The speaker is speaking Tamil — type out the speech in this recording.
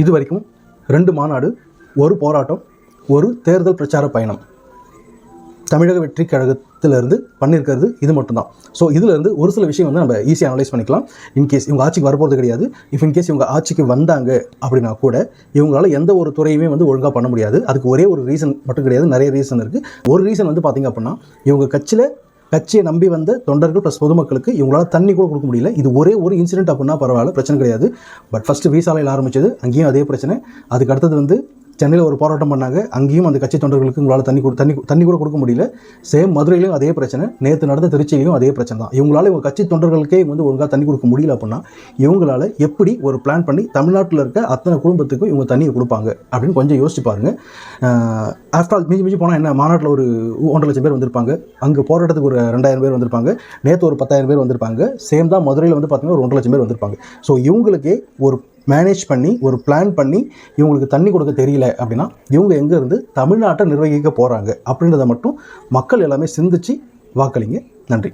இது வரைக்கும் 2 மாநாடு, ஒரு போராட்டம், ஒரு தேர்தல் பிரச்சார பயணம் தமிழக வெற்றி கழகத்திலிருந்து பண்ணியிருக்கிறது இது மட்டும்தான். ஸோ இதிலிருந்து ஒரு சில விஷயம் வந்து நம்ம ஈஸியாக அனலைஸ் பண்ணிக்கலாம். இன்கேஸ் இவங்க ஆட்சிக்கு வரப்போகிறது கிடையாது. இன்கேஸ் இவங்க ஆட்சிக்கு வந்தாங்க அப்படின்னா கூட இவங்களால எந்த ஒரு துறையுமே வந்து ஒழுங்காக பண்ண முடியாது. அதுக்கு ஒரே ஒரு ரீசன் மட்டும் கிடையாது, நிறைய ரீசன் இருக்குது. ஒரு ரீசன் வந்து பார்த்திங்க அப்படின்னா, இவங்க கட்சியை நம்பி வந்த தொண்டர்கள் ப்ளஸ் பொதுமக்களுக்கு இவங்களால தண்ணி கூட கொடுக்க முடியல. இது ஒரே ஒரு இன்சிடென்ட் அப்படின்னா பரவாயில்ல, பிரச்சனை கிடையாது. பட் ஃபஸ்ட்டு வீசாலையில் ஆரம்பித்தது, அங்கேயும் அதே பிரச்சனை. அதுக்கு அடுத்தது வந்து சென்னையில் ஒரு போராட்டம் பண்ணாங்க, அங்கேயும் அந்த கட்சி தொண்டர்களுக்கு உங்களால் தண்ணி கூட கொடுக்க முடியல. சேம் மதுரையிலையும் அதே பிரச்சனை, நேற்று நடந்த திருச்சியிலையும் அதே பிரச்சனை தான். இவங்களால இவங்க கட்சி தொண்டர்களுக்கே வந்து ஒழுங்காக தண்ணி கொடுக்க முடியல அப்படின்னா இவங்களால எப்படி ஒரு பிளான் பண்ணி தமிழ்நாட்டில் இருக்க அத்தனை குடும்பத்துக்கும் இவங்க தண்ணியை கொடுப்பாங்க அப்படின்னு கொஞ்சம் யோசிச்சு பாருங்கள். ஆஃப்டர் ஆல் மிஞ்சி போனால் என்ன, மாநாட்டில் ஒரு 1.5 லட்சம் பேர் வந்திருப்பாங்க, அங்கே போராட்டத்துக்கு ஒரு 2000 பேர் வந்திருப்பாங்க, நேற்று ஒரு 10,000 பேர் வந்திருப்பாங்க. சேம் தான் மதுரையில் வந்து பார்த்திங்கன்னா ஒரு 1.5 லட்சம் பேர் வந்திருப்பாங்க. ஸோ இவங்களுக்கே ஒரு மேனேஜ் பண்ணி ஒரு பிளான் பண்ணி இவங்களுக்கு தண்ணி கொடுக்க தெரியல அப்படின்னா இவங்க எங்கேருந்து தமிழ்நாட்டை நிர்வகிக்க போகிறாங்க அப்படின்றத மட்டும் மக்கள் எல்லாமே சிந்திச்சு வாக்களிங்க. நன்றி.